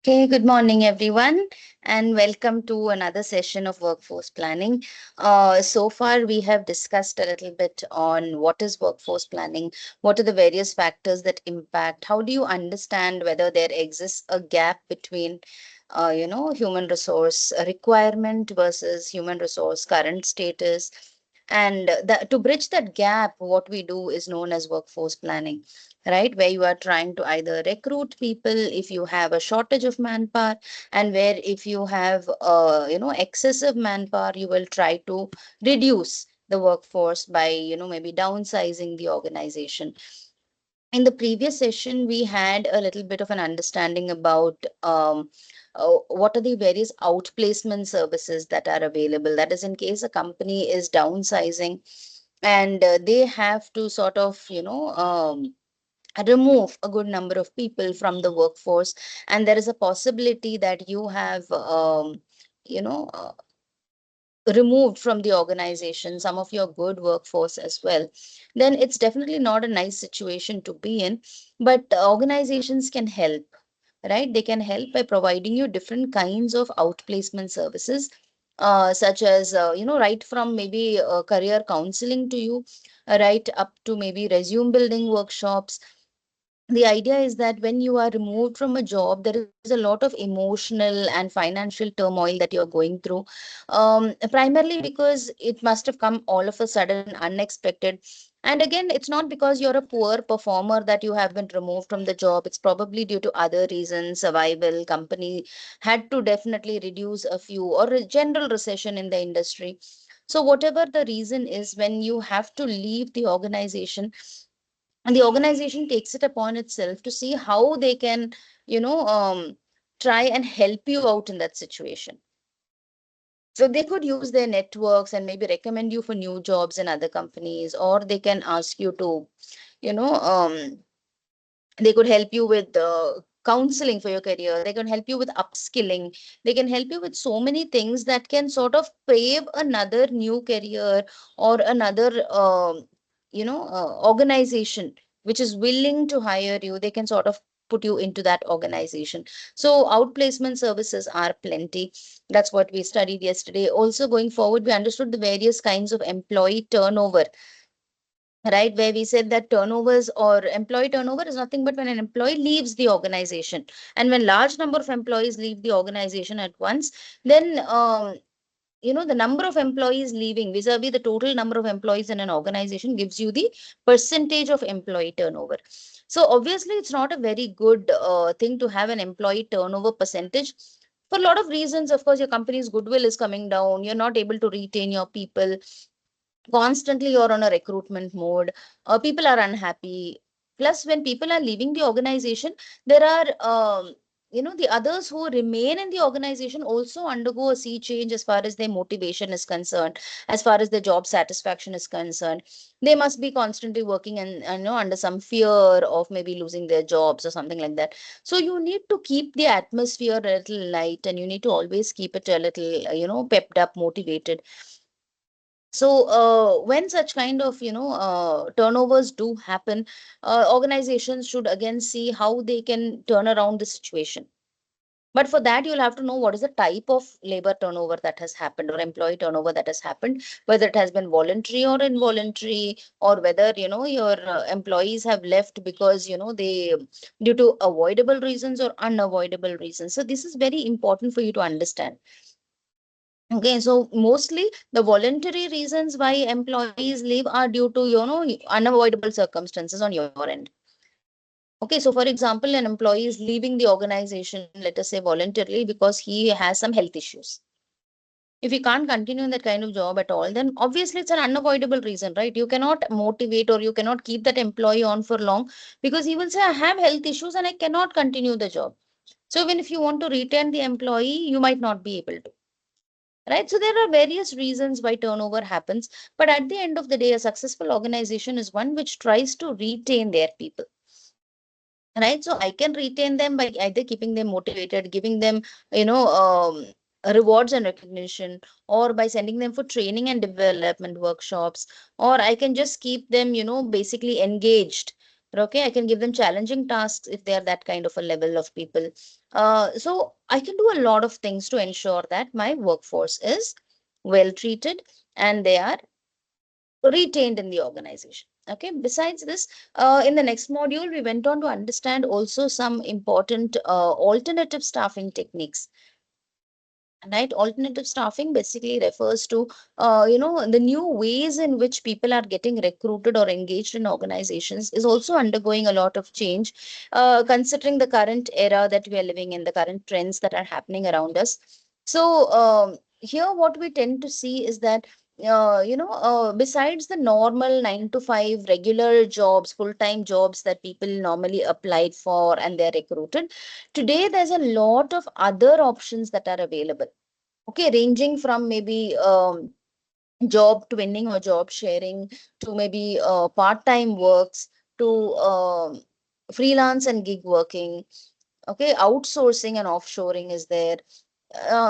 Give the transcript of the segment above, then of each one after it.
Okay, good morning, everyone, and welcome to another session of workforce planning. So far, we have discussed a little bit on what is workforce planning, what are the various factors that impact, how do you understand whether there exists a gap between, human resource requirement versus human resource current status. And to bridge that gap, what we do is known as workforce planning, right? Where you are trying to either recruit people if you have a shortage of manpower, and where if you have excessive manpower, you will try to reduce the workforce by maybe downsizing the organization. In the previous session, we had a little bit of an understanding about what are the various outplacement services that are available. That is, in case a company is downsizing and they have to sort of, remove a good number of people from the workforce, and there is a possibility that you have you know uh, removed from the organization some of your good workforce as well, then it's definitely not a nice situation to be in. But organizations can help, right? They can help by providing you different kinds of outplacement services, such as right from maybe career counseling to you, right up to maybe resume building workshops. The idea is that when you are removed from a job, there is a lot of emotional and financial turmoil that you're going through, primarily because it must have come all of a sudden, unexpected. And again, it's not because you're a poor performer that you have been removed from the job. It's probably due to other reasons. Survival, company had to definitely reduce a few, or a general recession in the industry. So whatever the reason is, when you have to leave the organization, and the organization takes it upon itself to see how they can you know um, try and help you out in that situation. So they could use their networks and maybe recommend you for new jobs in other companies, or they can ask you to you know they could help you with counseling for your career. They can help you with upskilling. They can help you with so many things that can sort of pave another new career, or another organization which is willing to hire you. They can sort of put you into that organization. So outplacement services are plenty. That's what we studied yesterday. Also, going forward, we understood the various kinds of employee turnover, right? Where we said that turnovers or employee turnover is nothing but when an employee leaves the organization. And when large number of employees leave the organization at once, then the number of employees leaving vis-a-vis the total number of employees in an organization gives you the percentage of employee turnover. So obviously, it's not a very good thing to have an employee turnover percentage. For a lot of reasons, of course, your company's goodwill is coming down. You're not able to retain your people. Constantly you're on a recruitment mode. People are unhappy. Plus, when people are leaving the organization, there are the others who remain in the organization also undergo a sea change as far as their motivation is concerned, as far as their job satisfaction is concerned. They must be constantly working and under some fear of maybe losing their jobs or something like that. So you need to keep the atmosphere a little light, and you need to always keep it a little pepped up, motivated. So when such kind of turnovers do happen, organizations should again see how they can turn around the situation. But for that, you'll have to know what is the type of labor turnover that has happened, or employee turnover that has happened, whether it has been voluntary or involuntary, or whether your employees have left because they, due to avoidable reasons or unavoidable reasons. So this is very important for you to understand. Okay, so mostly the voluntary reasons why employees leave are due to, unavoidable circumstances on your end. Okay, so for example, an employee is leaving the organization, let us say voluntarily, because he has some health issues. If he can't continue in that kind of job at all, then obviously it's an unavoidable reason, right? You cannot motivate, or you cannot keep that employee on for long, because he will say, I have health issues and I cannot continue the job. So even if you want to retain the employee, you might not be able to. Right? So there are various reasons why turnover happens, but at the end of the day, a successful organization is one which tries to retain their people. Right? So I can retain them by either keeping them motivated, giving them, rewards and recognition, or by sending them for training and development workshops, or I can just keep them, basically engaged Okay, I can give them challenging tasks if they are that kind of a level of people. So I can do a lot of things to ensure that my workforce is well treated and they are retained in the organization. Okay, besides this, in the next module, we went on to understand also some important alternative staffing techniques. Right, alternative staffing basically refers to the new ways in which people are getting recruited or engaged in organizations is also undergoing a lot of change, considering the current era that we are living in, the current trends that are happening around us. So here what we tend to see is that besides the normal 9 to 5 regular jobs, full-time jobs that people normally applied for and they're recruited, today there's a lot of other options that are available. Okay, ranging from maybe job twinning or job sharing to maybe part-time works to freelance and gig working. Okay, outsourcing and offshoring is there.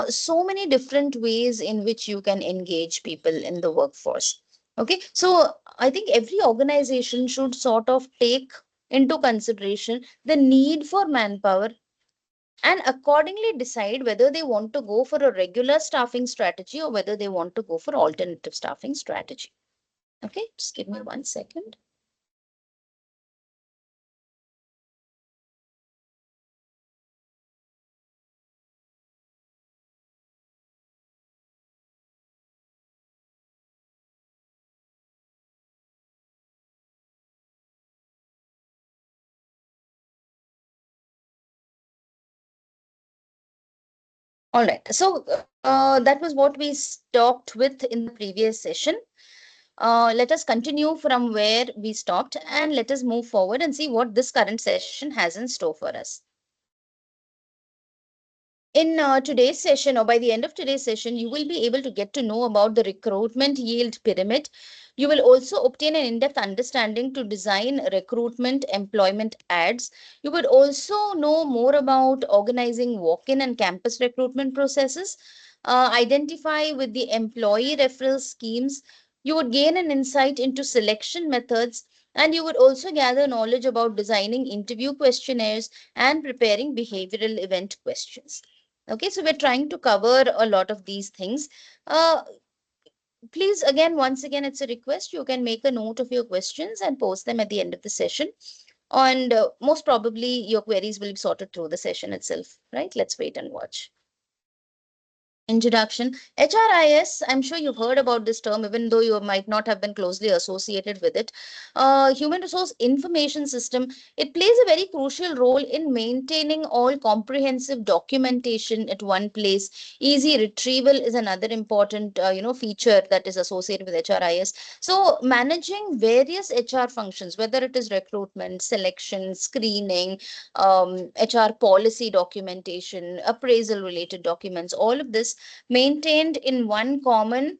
So many different ways in which you can engage people in the workforce. Okay, so I think every organization should sort of take into consideration the need for manpower and accordingly decide whether they want to go for a regular staffing strategy or whether they want to go for alternative staffing strategy. Okay, just give me 1 second. All right, so that was what we stopped with in the previous session. Let us continue from where we stopped and let us move forward and see what this current session has in store for us. In today's session, or by the end of today's session, you will be able to get to know about the recruitment yield pyramid. You will also obtain an in-depth understanding to design recruitment employment ads. You would also know more about organizing walk-in and campus recruitment processes, identify with the employee referral schemes. You would gain an insight into selection methods, and you would also gather knowledge about designing interview questionnaires and preparing behavioral event questions. Okay, so we're trying to cover a lot of these things. Uh, Please, again, once again, it's a request. You can make a note of your questions and post them at the end of the session. And most probably your queries will be sorted through the session itself, right? Let's wait and watch. Introduction. HRIS, I'm sure you've heard about this term, even though you might not have been closely associated with it. Human Resource Information System, it plays a very crucial role in maintaining all comprehensive documentation at one place. Easy retrieval is another important feature that is associated with HRIS. So managing various HR functions, whether it is recruitment, selection, screening, HR policy documentation, appraisal related documents, all of this maintained in one common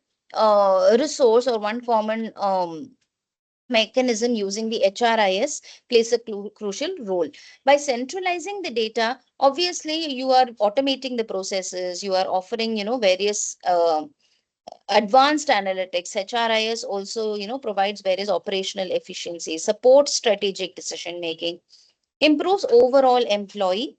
resource or one common mechanism using the HRIS plays a crucial role. By centralizing the data, obviously you are automating the processes, you are offering, various advanced analytics. HRIS also, provides various operational efficiencies, supports strategic decision making, improves overall employee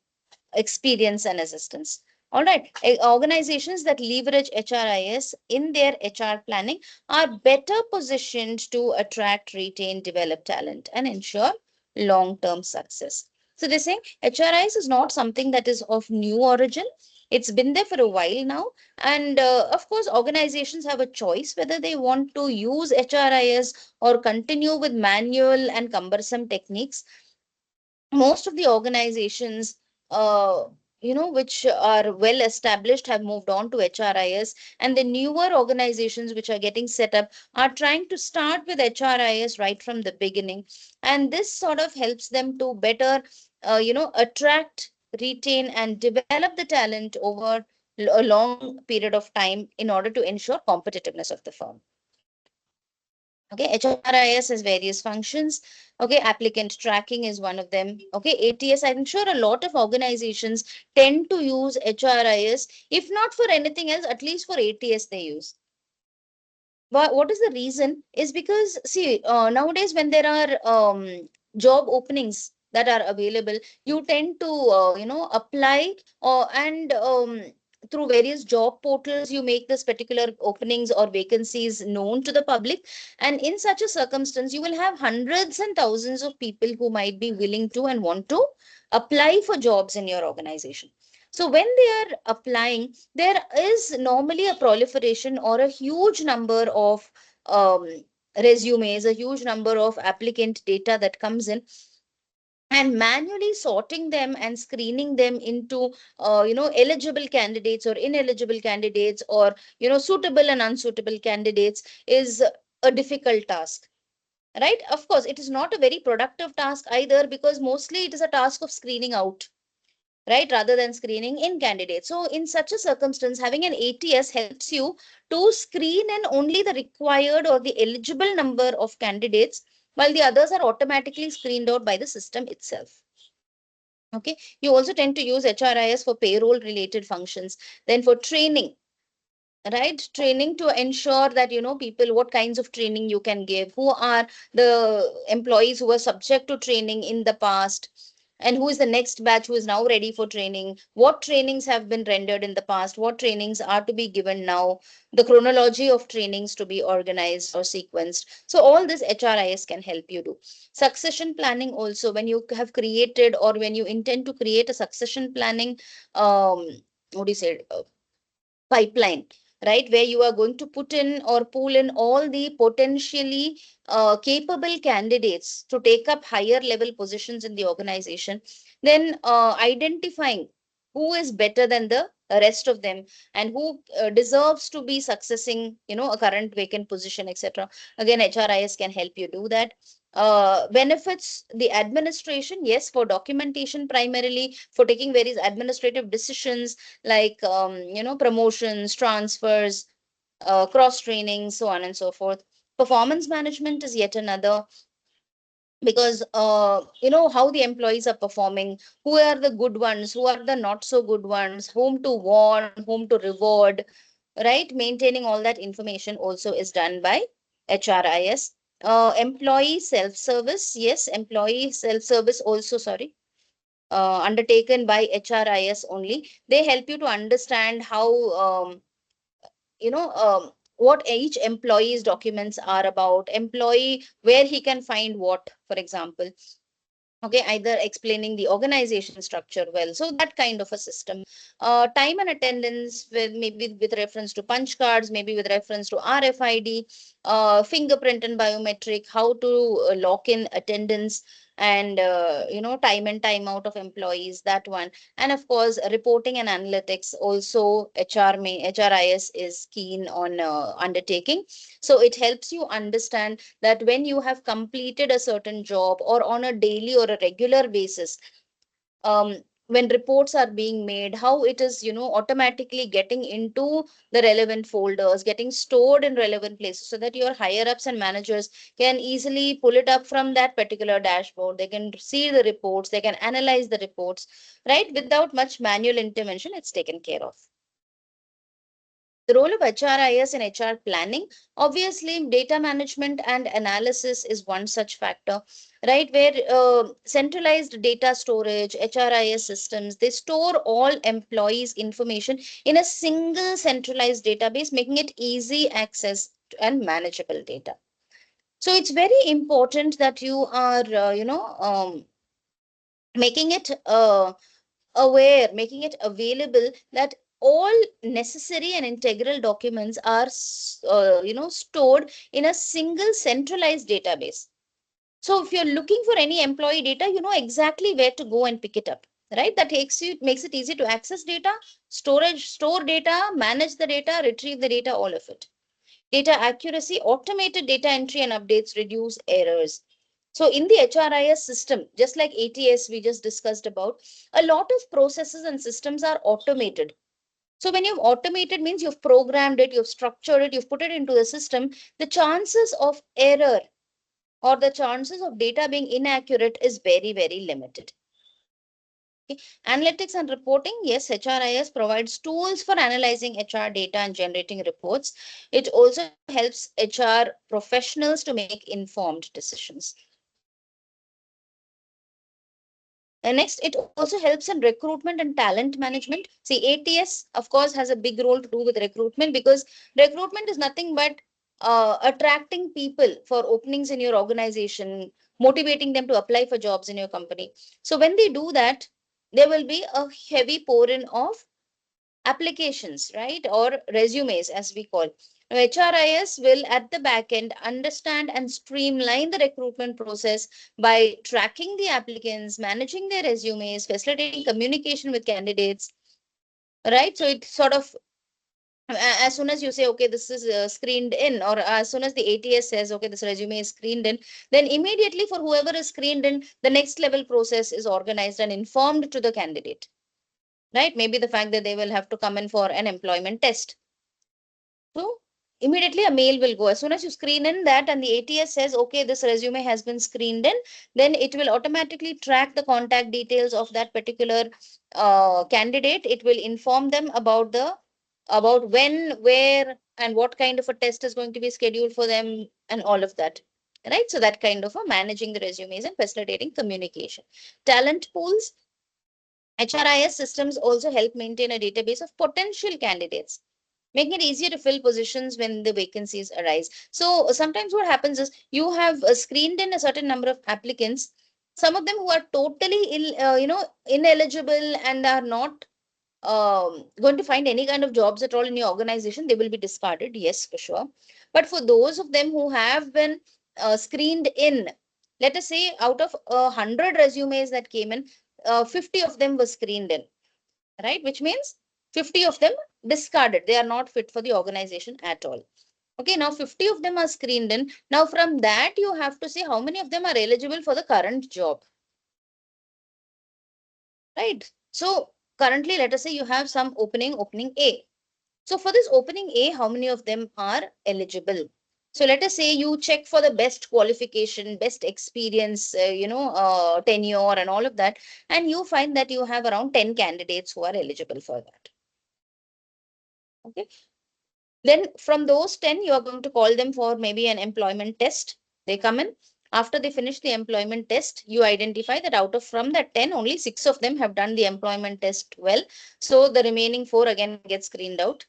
experience and assistance. All right, organizations that leverage HRIS in their HR planning are better positioned to attract, retain, develop talent and ensure long-term success. So they say HRIS is not something that is of new origin. It's been there for a while now. And of course, organizations have a choice whether they want to use HRIS or continue with manual and cumbersome techniques. Most of the organizations which are well established have moved on to HRIS, and the newer organizations which are getting set up are trying to start with HRIS right from the beginning, and this sort of helps them to better attract, retain and develop the talent over a long period of time in order to ensure competitiveness of the firm. Okay, HRIS has various functions. Okay, applicant tracking is one of them. Okay, ATS, I'm sure a lot of organizations tend to use HRIS. If not for anything else, at least for ATS they use. But what is the reason? Is because, see, nowadays when there are job openings that are available, you tend to apply, and through various job portals you make this particular openings or vacancies known to the public. And in such a circumstance, you will have hundreds and thousands of people who might be willing to and want to apply for jobs in your organization. So when they are applying, there is normally a proliferation or a huge number of um, resumes, a huge number of applicant data that comes in, and manually sorting them and screening them into eligible candidates or ineligible candidates, or suitable and unsuitable candidates, is a difficult task, right? Of course, it is not a very productive task either, because mostly it is a task of screening out, right, rather than screening in candidates. So in such a circumstance, having an ATS helps you to screen in only the required or the eligible number of candidates, while the others are automatically screened out by the system itself. Okay. You also tend to use HRIS for payroll related functions. Then for training, right, training to ensure that people, what kinds of training you can give, who are the employees who were subject to training in the past, and who is the next batch who is now ready for training, what trainings have been rendered in the past, what trainings are to be given now, the chronology of trainings to be organized or sequenced. So all this HRIS can help you do. Succession planning also, when you have created or when you intend to create a succession planning, what do you say, pipeline, right, where you are going to put in or pull in all the potentially capable candidates to take up higher level positions in the organization, then identifying who is better than the rest of them, and who deserves to be successing a current vacant position, etc. Again, HRIS can help you do that. Benefits the administration, yes, for documentation, primarily for taking various administrative decisions, like promotions, transfers, cross training, so on and so forth. Performance management is yet another, because how the employees are performing, who are the good ones, who are the not so good ones, whom to warn, whom to reward, right? Maintaining all that information also is done by HRIS. Employee self service, yes, employee self service also, sorry, undertaken by HRIS only. They help you to understand how, what each employee's documents are about, employee, where he can find what, for example. Okay, either explaining the organization structure well, so that kind of a system. Time and attendance, with maybe with reference to punch cards, maybe with reference to RFID, fingerprint and biometric, how to lock in attendance, and time and time out of employees, that one. And of course, reporting and analytics also, HRIS is keen on undertaking. So it helps you understand that when you have completed a certain job, or on a daily or a regular basis, um, when reports are being made, how it is automatically getting into the relevant folders, getting stored in relevant places, so that your higher ups and managers can easily pull it up from that particular dashboard. They can see the reports, they can analyze the reports, right, without much manual intervention. It's taken care of. The role of HRIS in HR planning, obviously, data management and analysis is one such factor, right? Where centralized data storage, HRIS systems, they store all employees' information in a single centralized database, making it easy access and manageable data. So it's very important that you are, making it aware, making it available, that all necessary and integral documents are stored in a single centralized database. So if you're looking for any employee data, you know exactly where to go and pick it up, right? That makes it easy to access data, store data, manage the data, retrieve the data, all of it. Data accuracy, automated data entry and updates reduce errors. So in the HRIS system, just like ATS we just discussed about, a lot of processes and systems are automated. So when you've automated, means you've programmed it, you've structured it, you've put it into the system, the chances of error or the chances of data being inaccurate is very, very limited. Okay. Analytics and reporting, yes, HRIS provides tools for analyzing HR data and generating reports. It also helps HR professionals to make informed decisions. Next, it also helps in recruitment and talent management. See, ATS, of course, has a big role to do with recruitment, because recruitment is nothing but attracting people for openings in your organization, motivating them to apply for jobs in your company. So when they do that, there will be a heavy pour in of applications, right? Or resumes, as we call. Now, HRIS will at the back end understand and streamline the recruitment process by tracking the applicants, managing their resumes, facilitating communication with candidates, right? So it sort of, as soon as you say, okay, this is screened in, or as soon as the ATS says, okay, this resume is screened in, then immediately for whoever is screened in, the next level process is organized and informed to the candidate, right? Maybe the fact that they will have to come in for an employment test. So immediately a mail will go. As soon as you screen in that and the ATS says, okay, this resume has been screened in, then it will automatically track the contact details of that particular candidate. It will inform them about about when, where, and what kind of a test is going to be scheduled for them, and all of that. Right. So that kind of a managing the resumes and facilitating communication. Talent pools. HRIS systems also help maintain a database of potential candidates, making it easier to fill positions when the vacancies arise. So sometimes what happens is you have screened in a certain number of applicants, some of them who are totally ineligible and are not going to find any kind of jobs at all in your organization. They will be discarded, yes, for sure. But for those of them who have been screened in, let us say out of 100 resumes that came in, 50 of them were screened in, right? Which means 50 of them discarded. They are not fit for the organization at all. Okay, now 50 of them are screened in. Now from that, you have to say how many of them are eligible for the current job, right? So currently, let us say you have some opening A. So for this opening A, how many of them are eligible? So let us say you check for the best qualification, best experience, tenure and all of that, and you find that you have around 10 candidates who are eligible for that. Okay. Then from those 10, you are going to call them for maybe an employment test. They come in. After they finish the employment test, you identify that out of from that 10, only 6 of them have done the employment test well. So the remaining 4 again get screened out,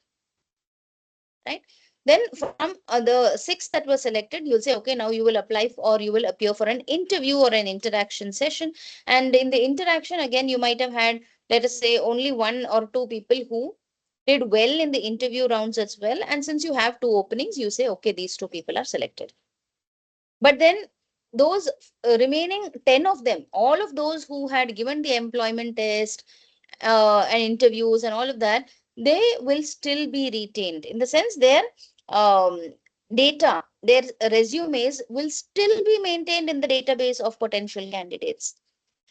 right? Then from the 6 that were selected, you'll say, okay, now you will apply or you will appear for an interview or an interaction session. And in the interaction, again, you might have had, let us say, only 1 or 2 people who did well in the interview rounds as well. And since you have 2 openings, you say, okay, these 2 people are selected. But then those remaining 10 of them, all of those who had given the employment test and interviews and all of that, they will still be retained, in the sense their um, data, their resumes will still be maintained in the database of potential candidates,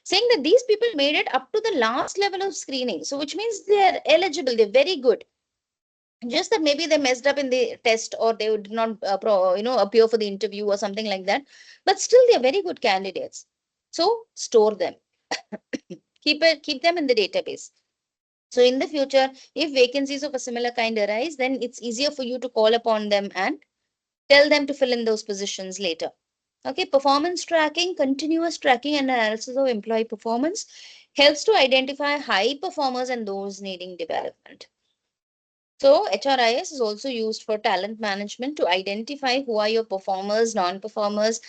saying that these people made it up to the last level of screening. So which means they are eligible, they're very good. Just that maybe they messed up in the test, or they would not appear for the interview or something like that, but still they're very good candidates. So store them. Keep them in the database. So in the future, if vacancies of a similar kind arise, then it's easier for you to call upon them and tell them to fill in those positions later. Okay, performance tracking, continuous tracking and analysis of employee performance helps to identify high performers and those needing development. So HRIS is also used for talent management to identify who are your performers, non-performers,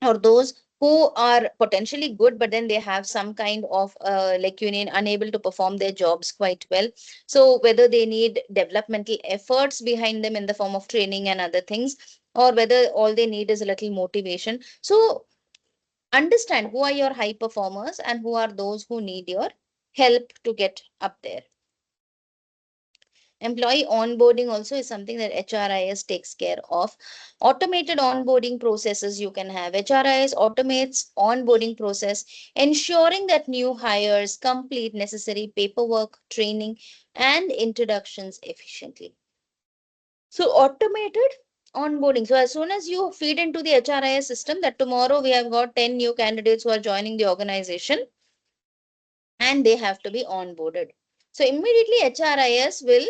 or those who are potentially good, but then they have some kind of unable to perform their jobs quite well. So whether they need developmental efforts behind them in the form of training and other things, or whether all they need is a little motivation. So understand who are your high performers and who are those who need your help to get up there. Employee onboarding also is something that HRIS takes care of. Automated onboarding processes you can have. HRIS automates onboarding process, ensuring that new hires complete necessary paperwork, training, and introductions efficiently. So automated onboarding. So as soon as you feed into the HRIS system that tomorrow we have got 10 new candidates who are joining the organization and they have to be onboarded. So immediately HRIS will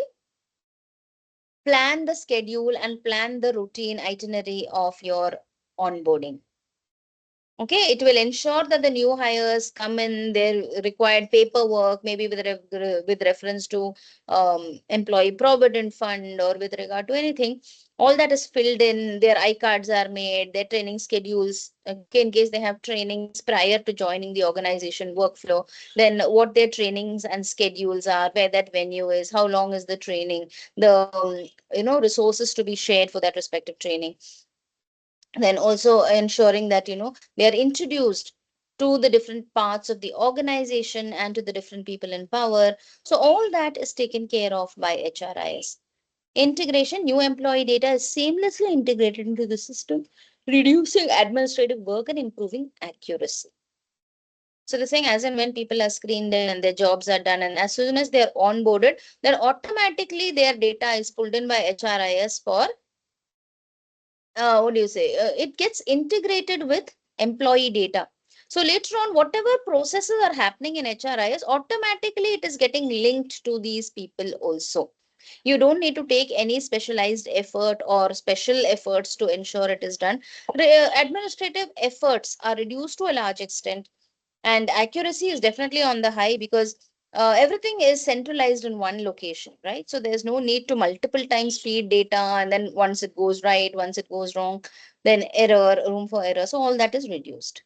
plan the schedule and plan the routine itinerary of your onboarding. Okay, it will ensure that the new hires come in their required paperwork, maybe with reference to employee provident fund or with regard to anything. All that is filled in. Their I-cards are made, their training schedules, okay, in case they have trainings prior to joining the organization workflow, then what their trainings and schedules are, where that venue is, how long is the training, the resources to be shared for that respective training, then also ensuring that they are introduced to the different parts of the organization and to the different people in power. So all that is taken care of by HRIS. Integration, new employee data is seamlessly integrated into the system, reducing administrative work and improving accuracy. So the thing, as and when people are screened in and their jobs are done, and as soon as they are onboarded, then automatically their data is pulled in by HRIS for what do you say? It gets integrated with employee data. So later on, whatever processes are happening in HRIS, automatically it is getting linked to these people also. You don't need to take any specialized effort or special efforts to ensure it is done. Administrative efforts are reduced to a large extent, and accuracy is definitely on the high because everything is centralized in one location, right? So there's no need to multiple times feed data, and then once it goes right, once it goes wrong, then error, room for error. So all that is reduced.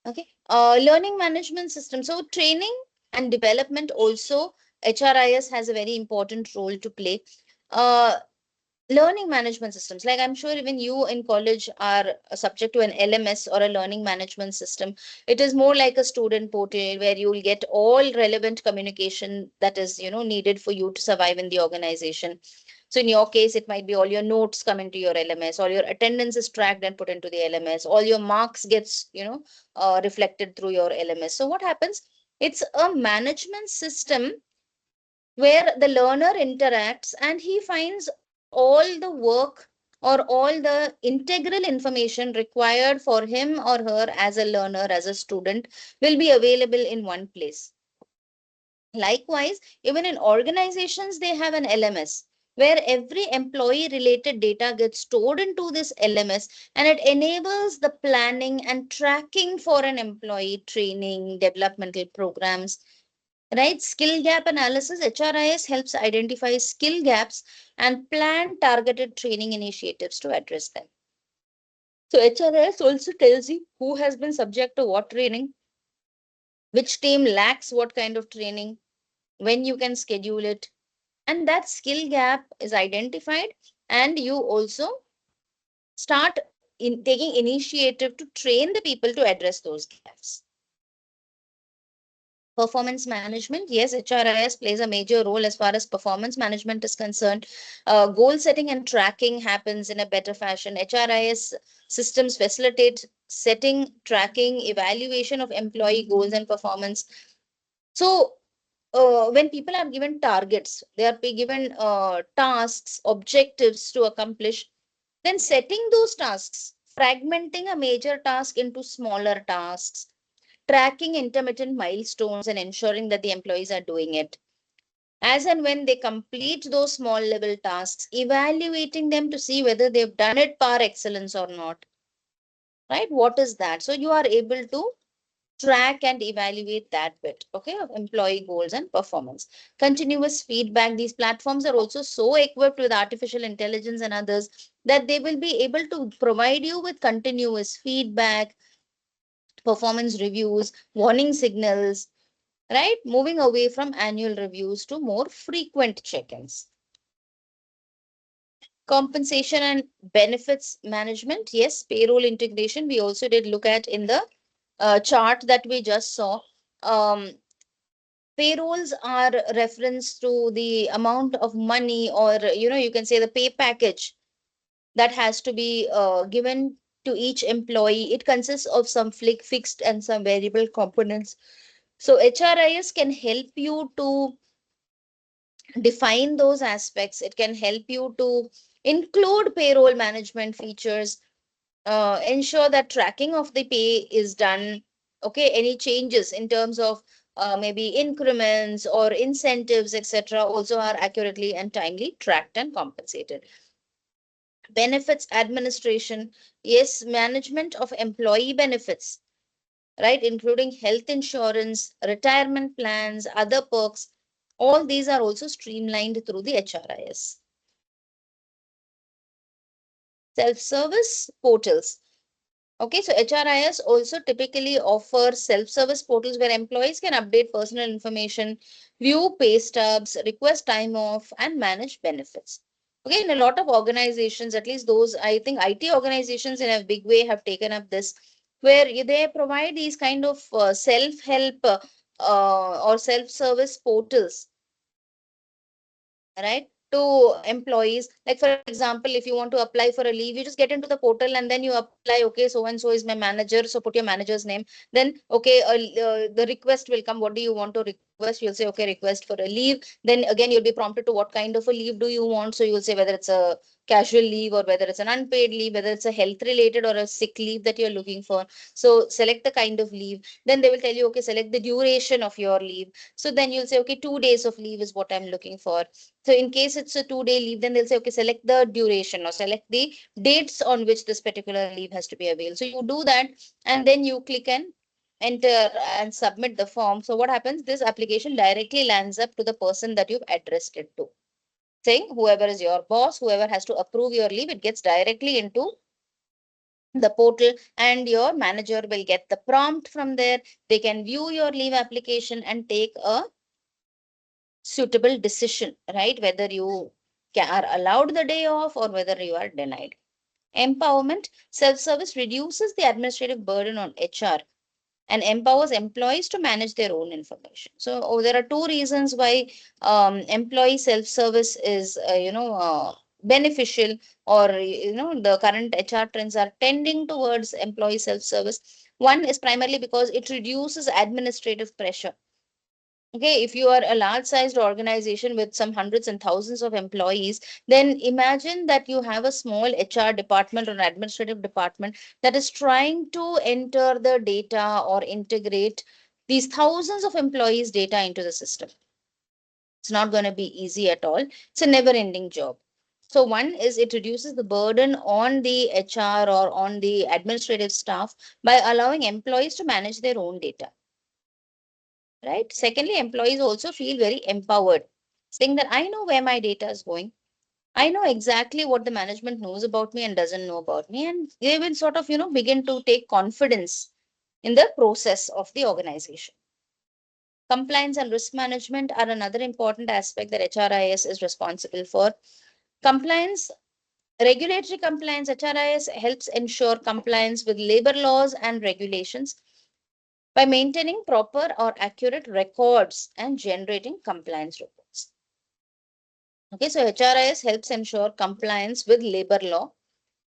Okay. Learning management system. So training and development also, HRIS has a very important role to play. Uh, Learning management systems, like I'm sure even you in college are subject to an LMS or a learning management system. It is more like a student portal where you will get all relevant communication that is needed for you to survive in the organization. So in your case, it might be all your notes come into your LMS, all your attendance is tracked and put into the LMS, all your marks gets reflected through your LMS. So what happens, it's a management system where the learner interacts and he finds all the work or all the integral information required for him or her as a learner, as a student, will be available in one place. Likewise, even in organizations, they have an LMS where every employee related data gets stored into this LMS, and it enables the planning and tracking for an employee training, developmental programs, right? Skill gap analysis, HRIS helps identify skill gaps and plan targeted training initiatives to address them. So HRIS also tells you who has been subject to what training, which team lacks what kind of training, when you can schedule it, and that skill gap is identified, and you also start in taking initiative to train the people to address those gaps. Performance management, yes, HRIS plays a major role as far as performance management is concerned. Goal setting and tracking happens in a better fashion. HRIS systems facilitate setting, tracking, evaluation of employee goals and performance. So when people are given targets, they are given tasks, objectives to accomplish, then setting those tasks, fragmenting a major task into smaller tasks, tracking intermittent milestones and ensuring that the employees are doing it. As and when they complete those small level tasks, evaluating them to see whether they've done it par excellence or not. Right? What is that? So you are able to track and evaluate that bit, okay, of employee goals and performance. Continuous feedback. These platforms are also so equipped with artificial intelligence and others that they will be able to provide you with continuous feedback, performance reviews, warning signals, right? Moving away from annual reviews to more frequent check-ins. Compensation and benefits management. Yes, payroll integration. We also did look at in the chart that we just saw. Payrolls are reference to the amount of money, or you can say the pay package that has to be given to each employee. It consists of some fixed and some variable components. So HRIS can help you to define those aspects. It can help you to include payroll management features, ensure that tracking of the pay is done. Okay, any changes in terms of maybe increments or incentives, etc., also are accurately and timely tracked and compensated. benefits administration, yes, management of employee benefits, right, including health insurance, retirement plans, other perks. All these are also streamlined through the HRIS. Self-service portals. Okay, so HRIS also typically offers self-service portals where employees can update personal information, view pay stubs, request time off, and manage benefits. Okay, in a lot of organizations, at least those, I think IT organizations in a big way have taken up this, where they provide these kind of self-help or self-service portals, right, to employees. Like for example, if you want to apply for a leave, you just get into the portal and then you apply. Okay, so and so is my manager, so put your manager's name. Then okay, the request will come. What do you want to request? You'll say okay, request for a leave. Then again, you'll be prompted to what kind of a leave do you want. So you'll say whether it's a casual leave or whether it's an unpaid leave, whether it's a health related or a sick leave that you're looking for. So select the kind of leave. Then they will tell you, okay, select the duration of your leave. So then you'll say, okay, 2 days of leave is what I'm looking for. So in case it's a 2 day leave, then they'll say, okay, select the duration or select the dates on which this particular leave has to be available. So you do that and then you click and enter and submit the form. So what happens? This application directly lands up to the person that you've addressed it to. Saying whoever is your boss, whoever has to approve your leave, it gets directly into the portal and your manager will get the prompt from there. They can view your leave application and take a suitable decision, right? Whether you are allowed the day off or whether you are denied. Empowerment, self-service reduces the administrative burden on HR and empowers employees to manage their own information. So there are two reasons why employee self-service is, beneficial, or the current HR trends are tending towards employee self-service. One is primarily because it reduces administrative pressure. Okay, if you are a large sized organization with some hundreds and thousands of employees, then imagine that you have a small HR department or administrative department that is trying to enter the data or integrate these thousands of employees' data into the system. It's not going to be easy at all. It's a never ending job. So, one is it reduces the burden on the HR or on the administrative staff by allowing employees to manage their own data, right? Secondly, employees also feel very empowered, saying that I know where my data is going. I know exactly what the management knows about me and doesn't know about me. And they will sort of, begin to take confidence in the process of the organization. Compliance and risk management are another important aspect that HRIS is responsible for. Compliance, regulatory compliance, HRIS helps ensure compliance with labor laws and regulations by maintaining proper or accurate records and generating compliance reports. Okay, so HRIS helps ensure compliance with labor law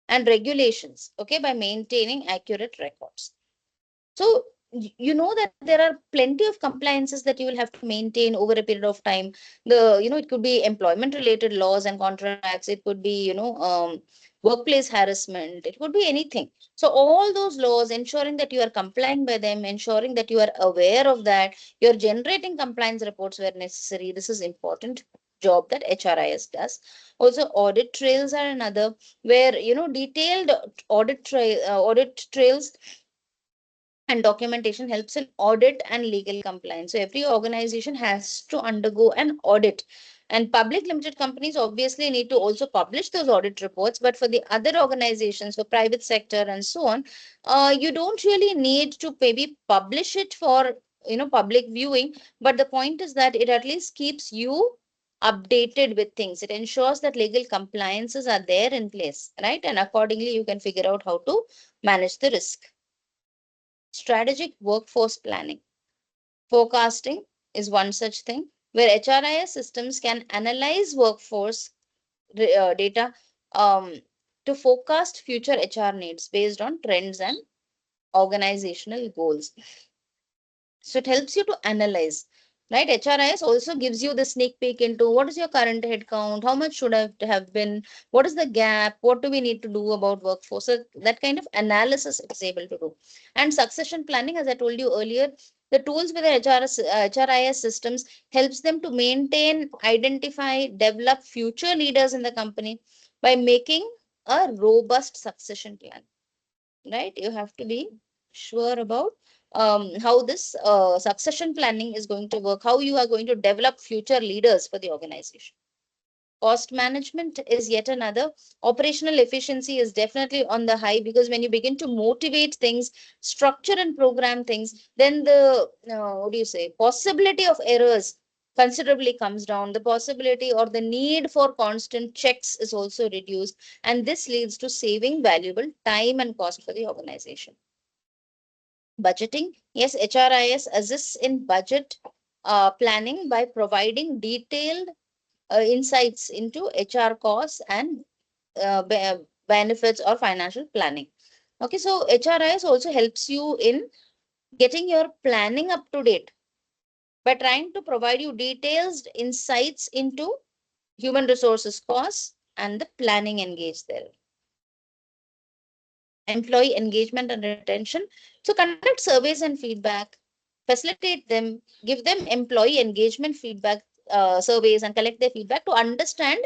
and regulations, okay, by maintaining accurate records. So you know that there are plenty of compliances that you will have to maintain over a period of time. It could be employment related laws and contracts. It could be, workplace harassment. It could be anything. So all those laws, ensuring that you are complying by them, ensuring that you are aware of that, you're generating compliance reports where necessary. This is important job that HRIS does. Also, audit trails are another where, detailed audit trails and documentation helps in audit and legal compliance. So every organization has to undergo an audit. And public limited companies obviously need to also publish those audit reports. But for the other organizations, for private sector and so on, you don't really need to maybe publish it for public viewing. But the point is that it at least keeps you updated with things. It ensures that legal compliances are there in place, right? And accordingly, you can figure out how to manage the risk. Strategic workforce planning. Forecasting is one such thing where HRIS systems can analyze workforce data to forecast future HR needs based on trends and organizational goals. So it helps you to analyze, right? HRIS also gives you the sneak peek into what is your current head count, how much should have been, what is the gap, what do we need to do about workforce. So that kind of analysis it is able to do. And succession planning, as I told you earlier, the tools with the HRIS systems helps them to maintain, identify, develop future leaders in the company by making a robust succession plan, right? You have to be sure about how this succession planning is going to work, how you are going to develop future leaders for the organization. Cost management is yet another. Operational efficiency is definitely on the high, because when you begin to motivate things, structure and program things, then the what do you say, possibility of errors considerably comes down. The possibility or the need for constant checks is also reduced, and this leads to saving valuable time and cost for the organization. Budgeting, yes, HRIS assists in budget planning by providing detailed insights into HR costs and benefits or financial planning. Okay, so HRIS also helps you in getting your planning up to date by trying to provide you detailed insights into human resources costs and the planning engaged there. Employee engagement and retention. So conduct surveys and feedback, facilitate them, give them employee engagement feedback surveys and collect their feedback to understand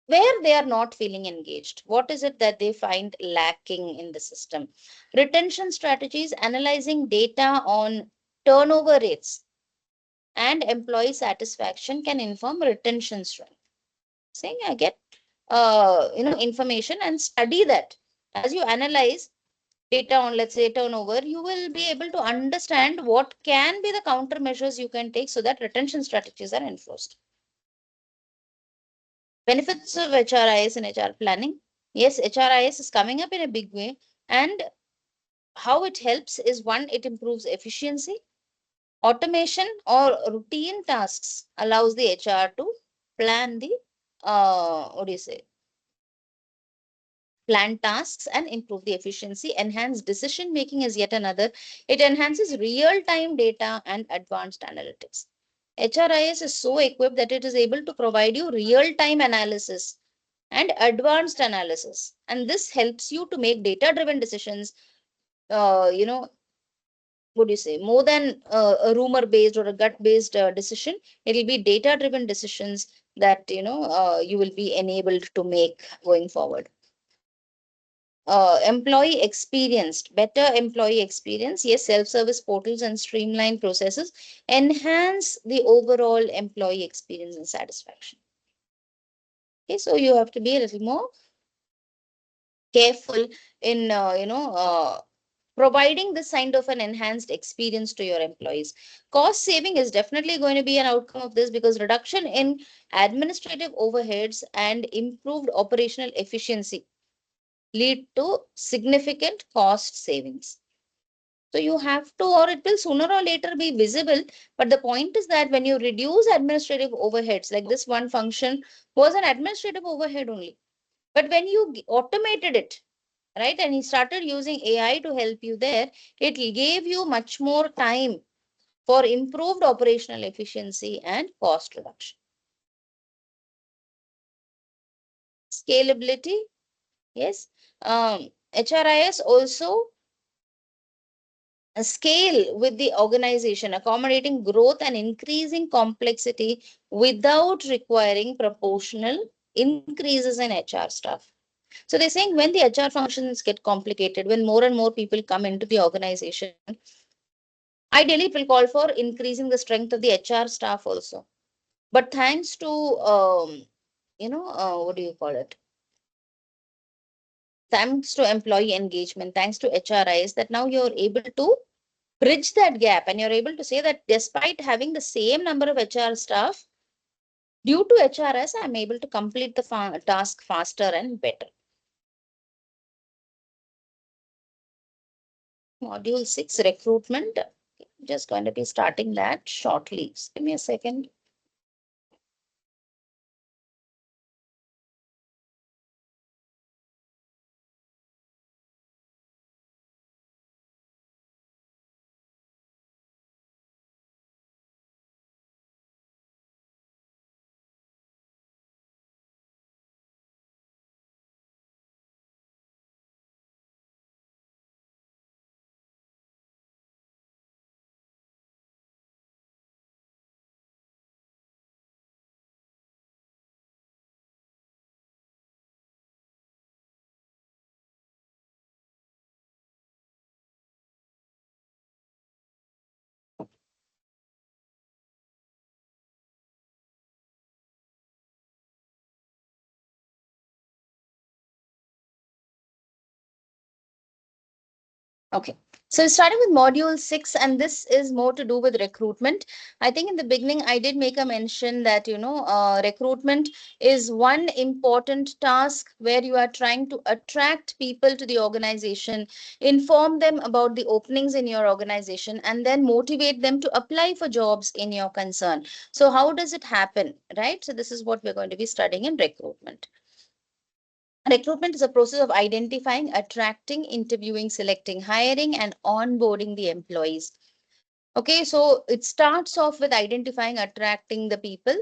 where they are not feeling engaged. What is it that they find lacking in the system? Retention strategies, analyzing data on turnover rates and employee satisfaction can inform retention strength. Saying I get information and study that. As you analyze data on, let's say, turnover, you will be able to understand what can be the countermeasures you can take so that retention strategies are enforced. Benefits of HRIS and HR planning. Yes, HRIS is coming up in a big way. And how it helps is, one, it improves efficiency. Automation or routine tasks allows the HR to plan the, what do you say, plan tasks and improve the efficiency. Enhance decision making is yet another. It enhances real time data and advanced analytics. HRIS is so equipped that it is able to provide you real time analysis and advanced analysis. And this helps you to make data driven decisions, uh, you know, what do you say, more than a rumor based or a gut based decision. It will be data driven decisions that, you will be enabled to make going forward. Employee experience, better employee experience. Yes, self-service portals and streamlined processes enhance the overall employee experience and satisfaction. Okay, so you have to be a little more careful in, providing this kind of an enhanced experience to your employees. Cost saving is definitely going to be an outcome of this, because reduction in administrative overheads and improved operational efficiency lead to significant cost savings. So you have to, or it will sooner or later be visible. But the point is that when you reduce administrative overheads, like this one function was an administrative overhead only. But when you automated it, right, and he started using AI to help you there, it gave you much more time for improved operational efficiency and cost reduction. Scalability, yes. HRIS also scale with the organization, accommodating growth and increasing complexity without requiring proportional increases in HR staff. So they're saying when the HR functions get complicated, when more and more people come into the organization, ideally it will call for increasing the strength of the HR staff also. But thanks to, what do you call it? Thanks to employee engagement, thanks to HRIs, that now you're able to bridge that gap, and you're able to say that despite having the same number of HR staff, due to HRS, I'm able to complete the task faster and better. Module 6, recruitment. Just going to be starting that shortly. Just give me a second. Okay. So starting with module 6, and this is more to do with recruitment. I think in the beginning, I did make a mention that, recruitment is one important task where you are trying to attract people to the organization, inform them about the openings in your organization, and then motivate them to apply for jobs in your concern. So how does it happen, right? So this is what we're going to be studying in recruitment. Recruitment is a process of identifying, attracting, interviewing, selecting, hiring, and onboarding the employees. Okay, so it starts off with identifying, attracting the people.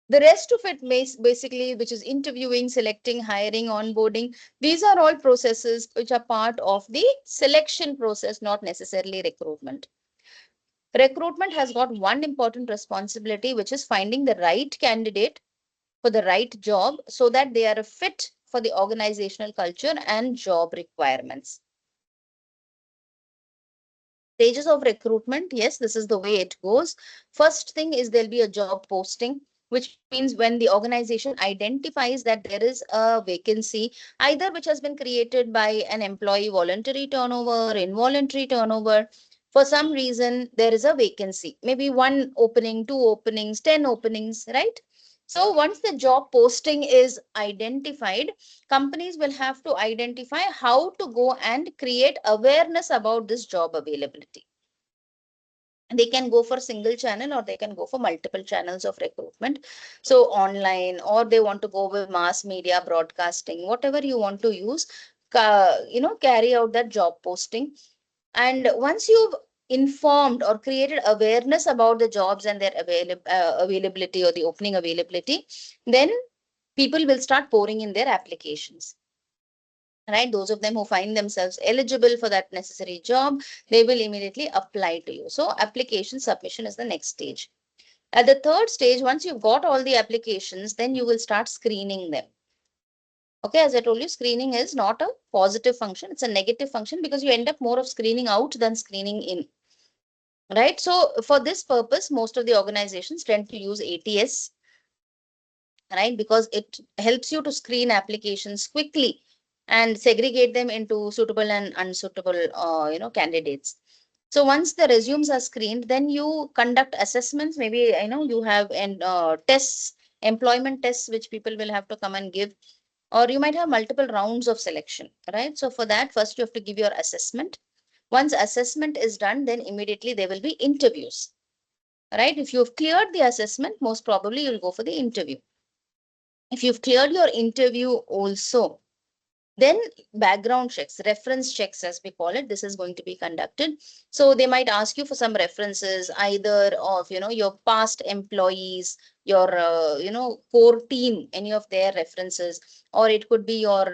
The rest of it basically, which is interviewing, selecting, hiring, onboarding, these are all processes which are part of the selection process, not necessarily recruitment. Recruitment has got one important responsibility, which is finding the right candidate for the right job so that they are a fit for the organizational culture and job requirements. Stages of recruitment, yes, this is the way it goes. First thing is there'll be a job posting, which means when the organization identifies that there is a vacancy, either which has been created by an employee voluntary turnover, involuntary turnover. For some reason, there is a vacancy, maybe one opening, two openings, 10 openings, right? So once the job posting is identified, companies will have to identify how to go and create awareness about this job availability. They can go for single channel or they can go for multiple channels of recruitment. So online, or they want to go with mass media broadcasting, whatever you want to use, carry out that job posting. And once you've informed or created awareness about the jobs and their availability or the opening availability, then people will start pouring in their applications, right? Those of them who find themselves eligible for that necessary job, they will immediately apply to you. So application submission is the next stage. At the third stage, once you've got all the applications, then you will start screening them. Okay, as I told you, screening is not a positive function, it's a negative function because you end up more of screening out than screening in. Right. So for this purpose, most of the organizations tend to use ATS, right? Because it helps you to screen applications quickly and segregate them into suitable and unsuitable, candidates. So once the resumes are screened, then you conduct assessments. Maybe, you have tests, employment tests, which people will have to come and give, or you might have multiple rounds of selection, right? So for that, first you have to give your assessment. Once assessment is done, then immediately there will be interviews, right? If you've cleared the assessment, most probably you'll go for the interview. If you've cleared your interview also, then background checks, reference checks, as we call it, this is going to be conducted. So they might ask you for some references, either of, your past employees, your, core team, any of their references, or it could be your,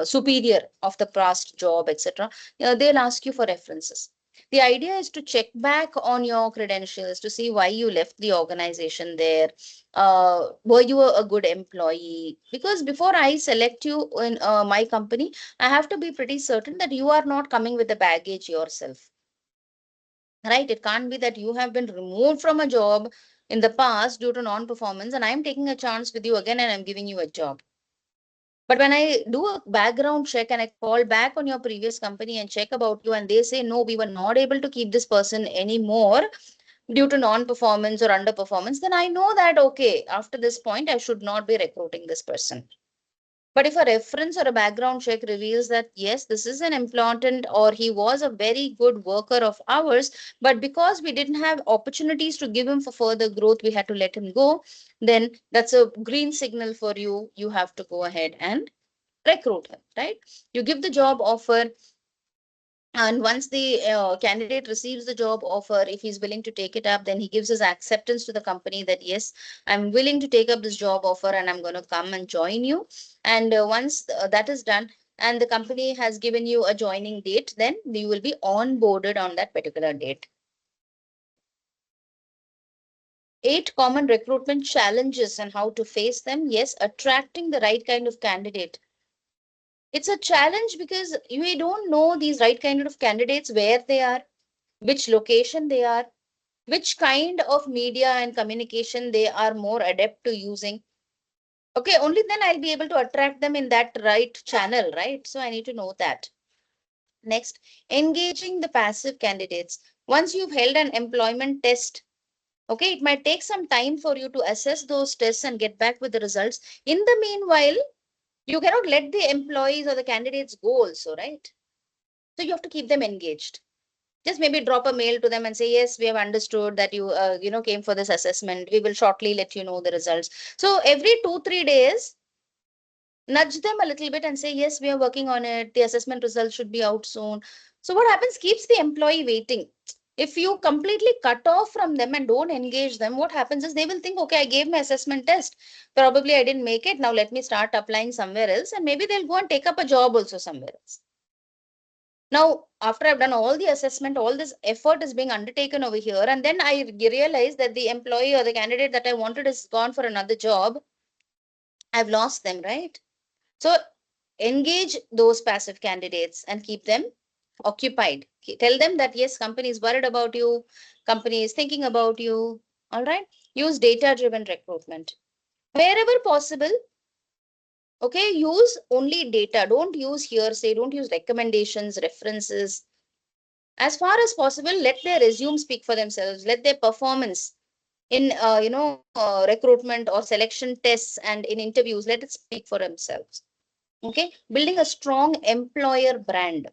superior of the past job, etc. They'll ask you for references. The idea is to check back on your credentials to see why you left the organization there. Were you a good employee? Because before I select you in my company, I have to be pretty certain that you are not coming with the baggage yourself. Right? It can't be that you have been removed from a job in the past due to non-performance, and I'm taking a chance with you again and I'm giving you a job. But when I do a background check and I call back on your previous company and check about you, and they say, no, we were not able to keep this person anymore due to non-performance or underperformance, then I know that, okay, after this point, I should not be recruiting this person. But if a reference or a background check reveals that, yes, this is an employment or he was a very good worker of ours, but because we didn't have opportunities to give him for further growth, we had to let him go, then that's a green signal for you. You have to go ahead and recruit him, right? You give the job offer, and once the candidate receives the job offer, if he's willing to take it up, then he gives his acceptance to the company that, yes, I'm willing to take up this job offer and I'm going to come and join you. And once that is done and the company has given you a joining date, then you will be onboarded on that particular date. 8 common recruitment challenges and how to face them. Yes, attracting the right kind of candidate. It's a challenge because we don't know these right kind of candidates, where they are, which location they are, which kind of media and communication they are more adept to using. Okay, only then I'll be able to attract them in that right channel, right? So I need to know that. Next, engaging the passive candidates. Once you've held an employment test, okay, it might take some time for you to assess those tests and get back with the results. In the meanwhile, you cannot let the employees or the candidates go also, right? So you have to keep them engaged. Just maybe drop a mail to them and say, yes, we have understood that you came for this assessment. We will shortly let you know the results. So every 2-3 days, nudge them a little bit and say, yes, we are working on it. The assessment results should be out soon. So what happens? Keeps the employee waiting. If you completely cut off from them and don't engage them, what happens is they will think, okay, I gave my assessment test. Probably I didn't make it. Now let me start applying somewhere else. And maybe they'll go and take up a job also somewhere else. Now, after I've done all the assessment, all this effort is being undertaken over here. And then I realize that the employee or the candidate that I wanted is gone for another job. I've lost them, right? So engage those passive candidates and keep them occupied. Tell them that yes, company is worried about you, company is thinking about you. All right. Use data driven recruitment. Wherever possible, okay, use only data. Don't use hearsay, don't use recommendations, references. As far as possible, let their resume speak for themselves, let their performance in recruitment or selection tests and in interviews, let it speak for themselves. Okay, building a strong employer brand.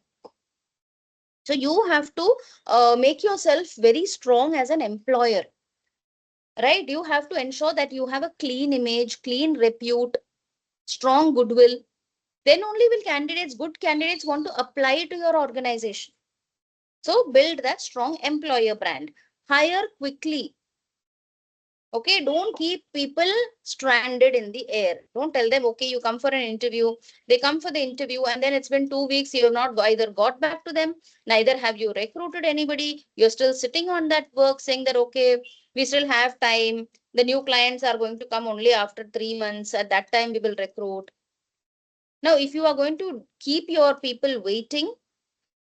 So you have to make yourself very strong as an employer, right? You have to ensure that you have a clean image, clean repute, strong goodwill. Then only will good candidates want to apply to your organization. So build that strong employer brand. Hire quickly. Okay, don't keep people stranded in the air. Don't tell them, okay, you come for an interview. They come for the interview and then it's been 2 weeks. You have not either got back to them, neither have you recruited anybody. You're still sitting on that work saying that, okay, we still have time. The new clients are going to come only after 3 months. At that time, we will recruit. Now, if you are going to keep your people waiting,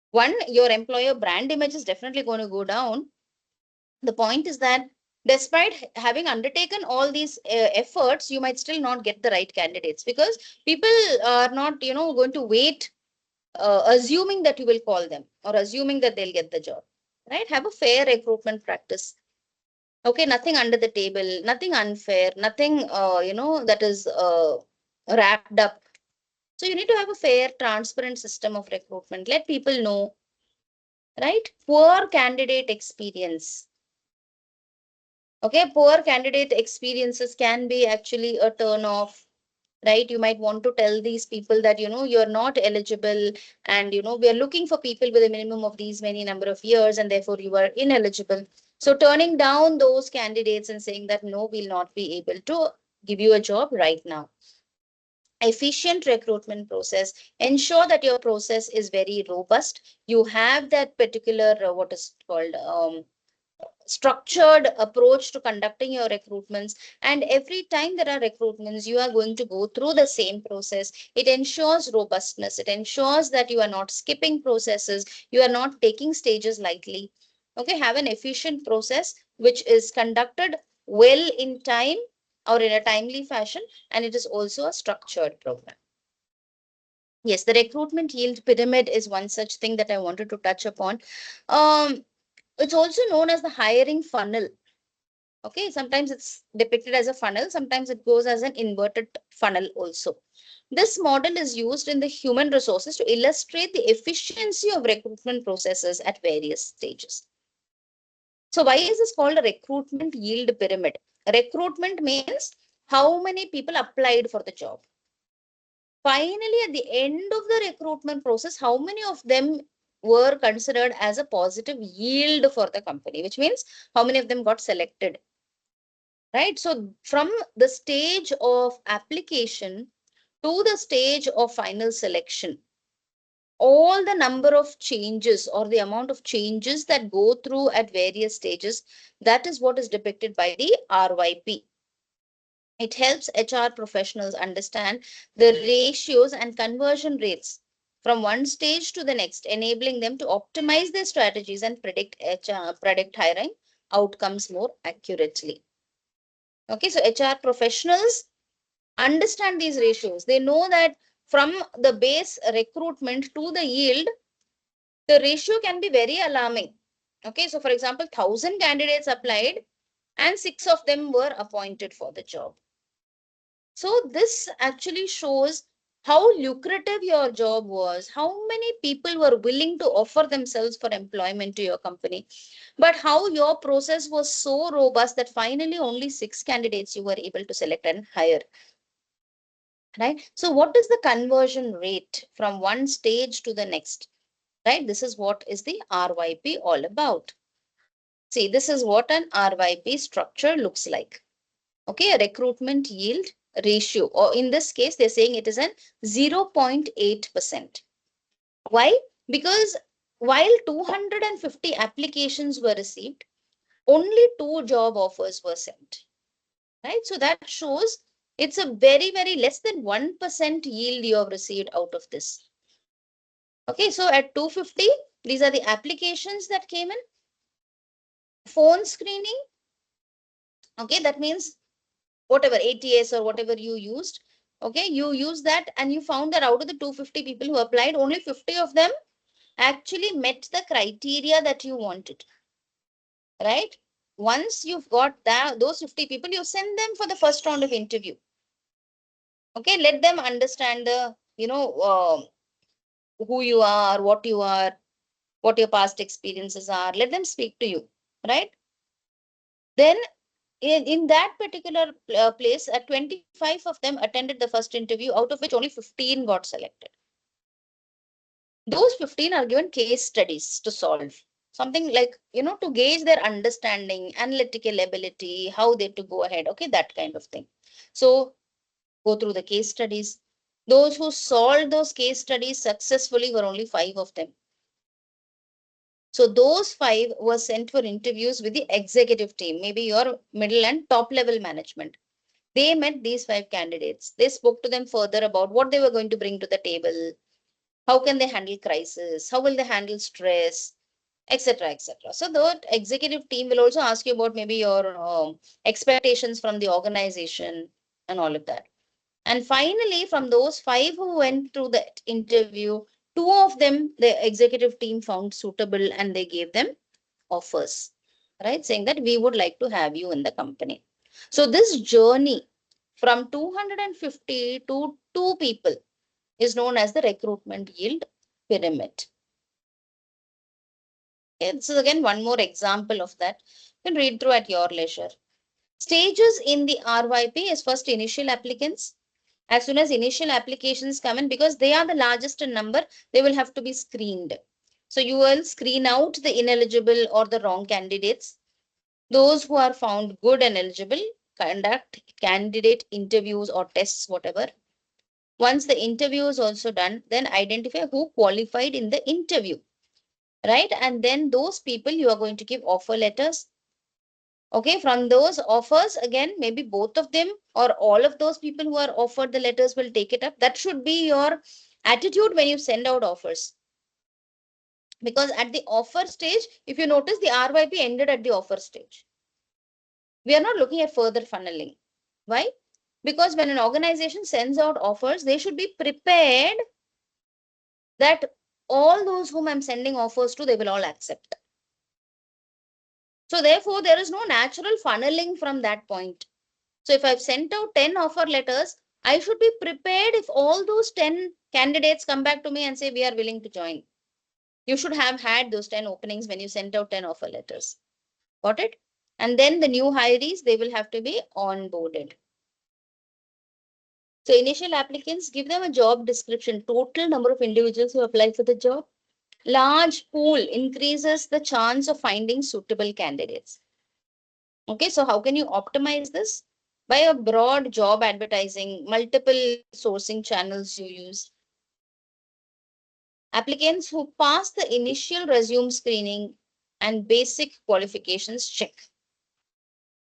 one, your employer brand image is definitely going to go down. The point is that despite having undertaken all these efforts, you might still not get the right candidates because people are not, going to wait, assuming that you will call them or assuming that they'll get the job, right? Have a fair recruitment practice. Okay, nothing under the table, nothing unfair, nothing, that is wrapped up. So you need to have a fair, transparent system of recruitment. Let people know, right? Poor candidate experience. Okay, poor candidate experiences can be actually a turn off, right? You might want to tell these people that, you're not eligible and, we are looking for people with a minimum of these many number of years and therefore you are ineligible. So turning down those candidates and saying that, no, we'll not be able to give you a job right now. Efficient recruitment process. Ensure that your process is very robust. You have that particular, what is called, structured approach to conducting your recruitments, and every time there are recruitments you are going to go through the same process. It ensures robustness, it ensures that you are not skipping processes, you are not taking stages lightly. Okay, have an efficient process which is conducted well in time or in a timely fashion, and it is also a structured program. Yes, the recruitment yield pyramid is one such thing that I wanted to touch upon. It's also known as the hiring funnel. Okay, sometimes it's depicted as a funnel, sometimes it goes as an inverted funnel also. This model is used in the human resources to illustrate the efficiency of recruitment processes at various stages. So why is this called a recruitment yield pyramid? Recruitment means how many people applied for the job. Finally, at the end of the recruitment process, how many of them were considered as a positive yield for the company, which means how many of them got selected. Right? So from the stage of application to the stage of final selection, all the number of changes or the amount of changes that go through at various stages, that is what is depicted by the RYP. It helps HR professionals understand the ratios and conversion rates from one stage to the next, enabling them to optimize their strategies and predict hiring outcomes more accurately. Okay, so HR professionals understand these ratios. They know that from the base recruitment to the yield, the ratio can be very alarming. Okay, so for example, 1,000 candidates applied and 6 of them were appointed for the job. So this actually shows how lucrative your job was, how many people were willing to offer themselves for employment to your company, but how your process was so robust that finally only 6 candidates you were able to select and hire. Right? So what is the conversion rate from one stage to the next? Right? This is what is the RYP all about. See, this is what an RYP structure looks like. Okay, a recruitment yield ratio, or in this case, they're saying it is an 0.8%. Why? Because while 250 applications were received, only 2 job offers were sent. Right? So that shows it's a very, very less than 1% yield you have received out of this. Okay, so at 250, these are the applications that came in. Phone screening, okay, that means whatever ATS or whatever you used, okay, you use that and you found that out of the 250 people who applied, only 50 of them actually met the criteria that you wanted, right? Once you've got that, those 50 people, you send them for the first round of interview. Okay, let them understand the, who you are, what your past experiences are. Let them speak to you, right? Then in that particular place, 25 of them attended the first interview, out of which only 15 got selected. Those 15 are given case studies to solve. Something like, to gauge their understanding, analytical ability, how they to go ahead. Okay, that kind of thing. So go through the case studies. Those who solved those case studies successfully were only 5 of them. So those 5 were sent for interviews with the executive team, maybe your middle and top level management. They met these 5 candidates. They spoke to them further about what they were going to bring to the table. How can they handle crisis? How will they handle stress? Etc. etc. So the executive team will also ask you about maybe your expectations from the organization and all of that. And finally, from those 5 who went through the interview, 2 of them the executive team found suitable and they gave them offers, right? Saying that we would like to have you in the company. So this journey from 250 to 2 people is known as the recruitment yield pyramid. Okay, this is again one more example of that. You can read through at your leisure. Stages in the RYP is first initial applicants. As soon as initial applications come in, because they are the largest in number, they will have to be screened. So you will screen out the ineligible or the wrong candidates. Those who are found good and eligible conduct candidate interviews or tests, whatever. Once the interview is also done, then identify who qualified in the interview, right? And then those people you are going to give offer letters. Okay, from those offers, again, maybe both of them or all of those people who are offered the letters will take it up. That should be your attitude when you send out offers. Because at the offer stage, if you notice, the RYP ended at the offer stage. We are not looking at further funneling. Why? Because when an organization sends out offers, they should be prepared that all those whom I'm sending offers to, they will all accept. So therefore, there is no natural funneling from that point. So if I've sent out 10 offer letters, I should be prepared if all those 10 candidates come back to me and say, we are willing to join. You should have had those 10 openings when you sent out 10 offer letters. Got it? And then the new hirees, they will have to be onboarded. So initial applicants, give them a job description, total number of individuals who apply for the job. Large pool increases the chance of finding suitable candidates. Okay, so how can you optimize this? By a broad job advertising, multiple sourcing channels you use. Applicants who pass the initial resume screening and basic qualifications check.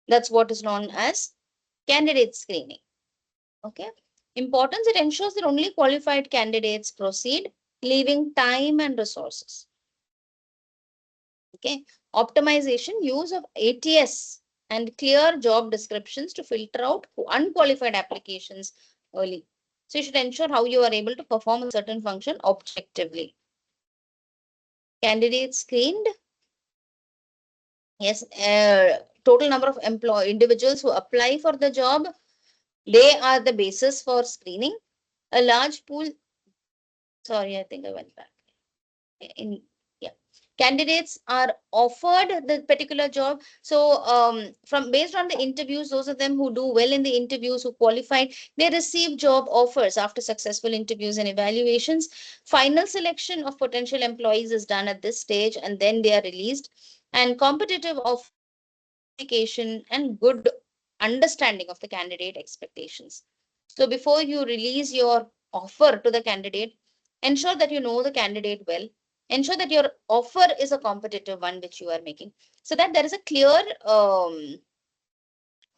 That's what is known as candidate screening. Okay. Importance, it ensures that only qualified candidates proceed, leaving time and resources. Okay. Optimization, use of ATS and clear job descriptions to filter out unqualified applications early. So you should ensure how you are able to perform a certain function objectively. Candidates screened. Yes, total number of individuals who apply for the job, they are the basis for screening. A large pool. Sorry, I think I went back. In yeah, candidates are offered the particular job. So from based on the interviews, those of them who do well in the interviews, who qualified, they receive job offers after successful interviews and evaluations. Final selection of potential employees is done at this stage, and then they are released. And competitive offers need communication and good understanding of the candidate expectations. So before you release your offer to the candidate, ensure that you know the candidate well. Ensure that your offer is a competitive one which you are making, so that there is a clear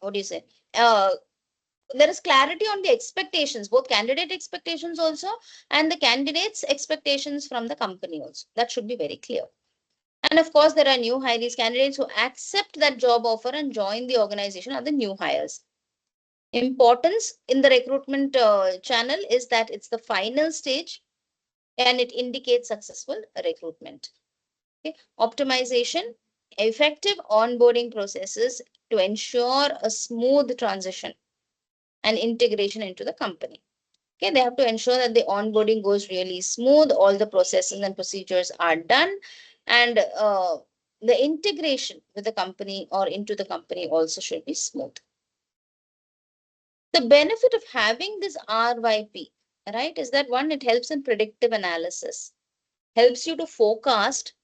what do you say, uh, there is clarity on the expectations, both candidate expectations also and the candidates expectations from the company also. That should be very clear. And of course, there are new hires. Candidates who accept that job offer and join the organization are the new hires. Importance in the recruitment channel is that it's the final stage and it indicates successful recruitment. Okay. Optimization, effective onboarding processes to ensure a smooth transition and integration into the company. Okay, they have to ensure that the onboarding goes really smooth, all the processes and procedures are done, and the integration with the company or into the company also should be smooth. The benefit of having this RYP, right, is that one, it helps in predictive analysis, helps you to forecast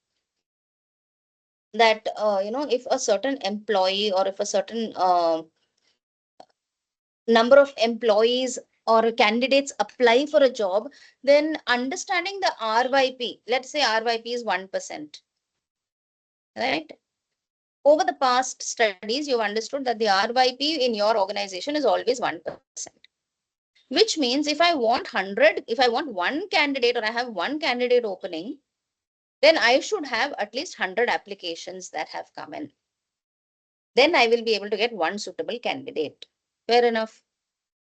that if a certain employee or if a certain number of employees or candidates apply for a job, then understanding the RYP, let's say RYP is 1%, right? Over the past studies, you've understood that the RYP in your organization is always 1%, which means if I want 100, if I want one candidate or I have one candidate opening, then I should have at least 100 applications that have come in. Then I will be able to get one suitable candidate. Fair enough.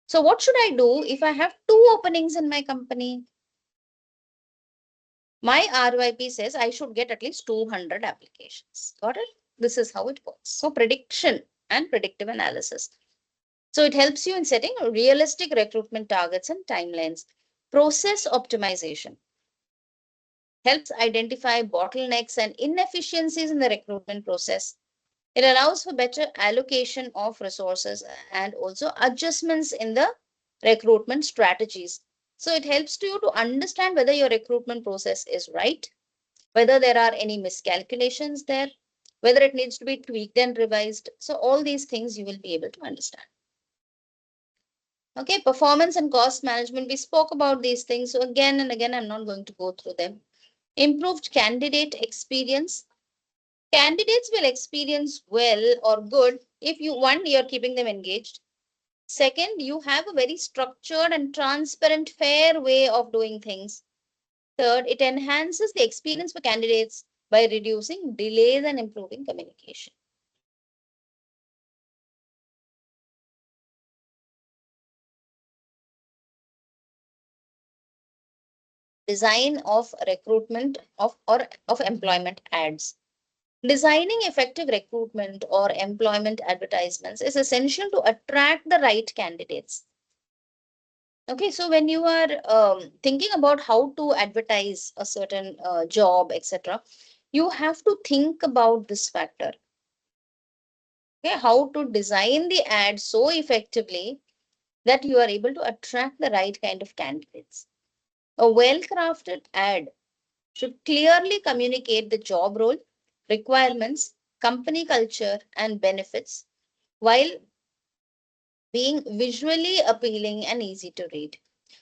So what should I do if I have two openings in my company? My RYP says I should get at least 200 applications. Got it? This is how it works. So prediction and predictive analysis. So it helps you in setting realistic recruitment targets and timelines. Process optimization helps identify bottlenecks and inefficiencies in the recruitment process. It allows for better allocation of resources and also adjustments in the recruitment strategies. So it helps to you to understand whether your recruitment process is right, whether there are any miscalculations there, whether it needs to be tweaked and revised. So all these things you will be able to understand. Okay, performance and cost management. We spoke about these things. So again and again, I'm not going to go through them. Improved candidate experience. Candidates will experience well or good if you, one, you're keeping them engaged. Second, you have a very structured and transparent, fair way of doing things. Third, it enhances the experience for candidates by reducing delays and improving communication. Design of recruitment of employment ads. Designing effective recruitment or employment advertisements is essential to attract the right candidates. Okay, so when you are thinking about how to advertise a certain job, etc., you have to think about this factor. Okay, how to design the ad so effectively that you are able to attract the right kind of candidates. A well-crafted ad should clearly communicate the job role, requirements, company culture, and benefits while being visually appealing and easy to read.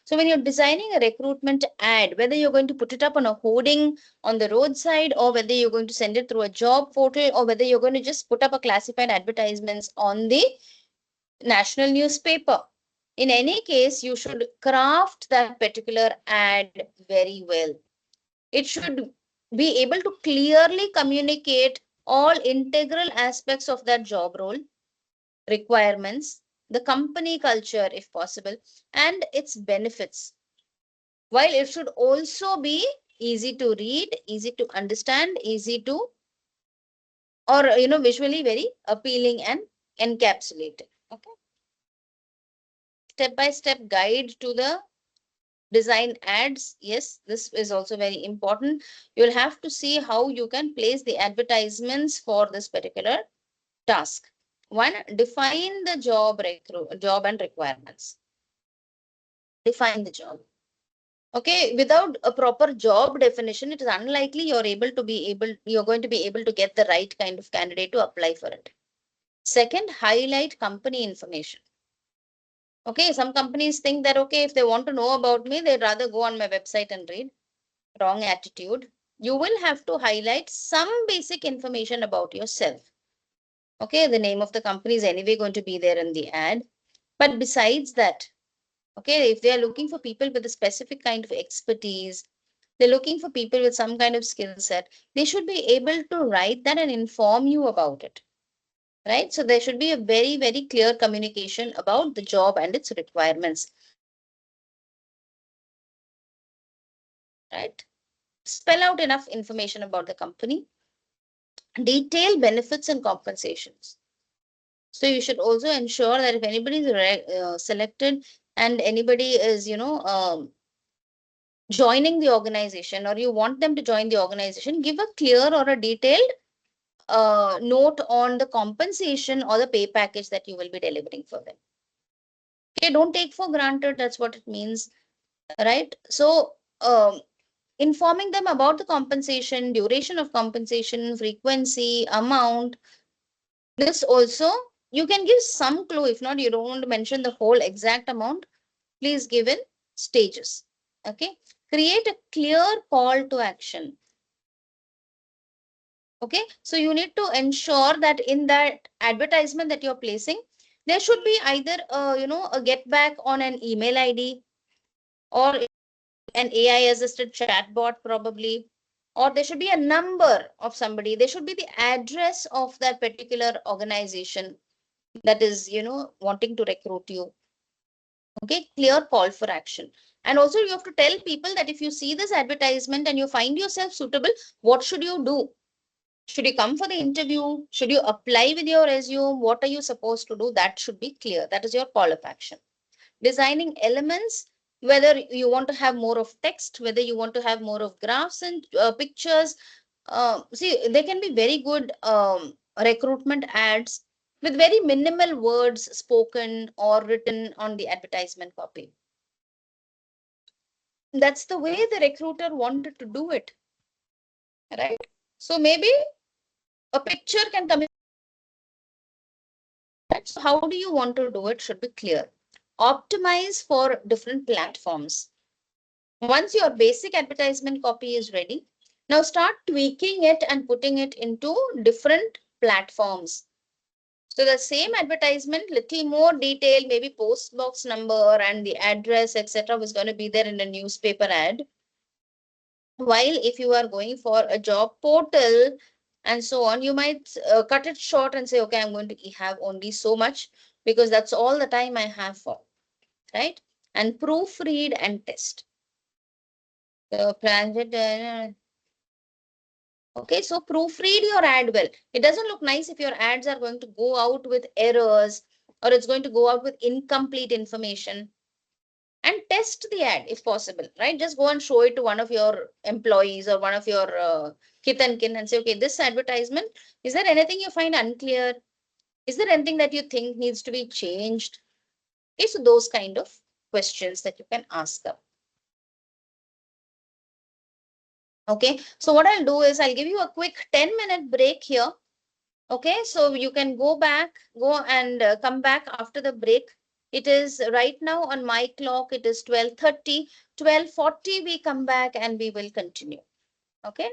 So when you're designing a recruitment ad, whether you're going to put it up on a hoarding on the roadside or whether you're going to send it through a job portal or whether you're going to just put up a classified advertisements on the national newspaper, in any case, you should craft that particular ad very well. It should be able to clearly communicate all integral aspects of that job role, requirements, the company culture, if possible, and its benefits. While it should also be easy to read, easy to understand, easy to, or visually very appealing and encapsulated. Okay. Step by step guide to the design ads. Yes, this is also very important. You'll have to see how you can place the advertisements for this particular task. One, define the job and requirements. Define the job. Okay, without a proper job definition, it is unlikely you're going to be able to get the right kind of candidate to apply for it. Second, highlight company information. Okay, some companies think that, okay, if they want to know about me, they'd rather go on my website and read. Wrong attitude. You will have to highlight some basic information about yourself. Okay, the name of the company is anyway going to be there in the ad. But besides that, okay, if they are looking for people with a specific kind of expertise, they're looking for people with some kind of skill set, they should be able to write that and inform you about it. Right? So there should be a very, very clear communication about the job and its requirements. Right? Spell out enough information about the company. Detail benefits and compensations. So you should also ensure that if anybody is selected and anybody is, joining the organization, or you want them to join the organization, give a clear or a detailed note on the compensation or the pay package that you will be delivering for them. Okay, don't take for granted. That's what it means, right? So informing them about the compensation, duration of compensation, frequency, amount. This also, you can give some clue. If not, you don't want to mention the whole exact amount. Please give in stages. Okay. Create a clear call to action. Okay. So you need to ensure that in that advertisement that you're placing, there should be either, a get back on an email ID, or an AI assisted chatbot probably, or there should be a number of somebody. There should be the address of that particular organization that is, wanting to recruit you. Okay, clear call for action. And also you have to tell people that if you see this advertisement and you find yourself suitable, what should you do? Should you come for the interview? Should you apply with your resume? What are you supposed to do? That should be clear. That is your call of action. Designing elements, whether you want to have more of text, whether you want to have more of graphs and pictures. See, they can be very good recruitment ads with very minimal words spoken or written on the advertisement copy. That's the way the recruiter wanted to do it, right? So maybe a picture can come in. So how do you want to do it should be clear. Optimize for different platforms. Once your basic advertisement copy is ready, now start tweaking it and putting it into different platforms. So the same advertisement, little more detail, maybe post box number and the address, etc., was going to be there in a newspaper ad. While if you are going for a job portal and so on, you might cut it short and say, okay, I'm going to have only so much because that's all the time I have for, right? And proofread and test. The okay, so proofread your ad well. It doesn't look nice if your ads are going to go out with errors or it's going to go out with incomplete information. And test the ad if possible, right? Just go and show it to one of your employees or one of your kith and kin and say, okay, this advertisement, is there anything you find unclear? Is there anything that you think needs to be changed? Okay, so those kind of questions that you can ask them. Okay, so what I'll do is I'll give you a quick 10-minute break here. Okay, so you can go and come back after the break. It is right now on my clock, it is 12:30. 12:40 we come back and we will continue. Okay.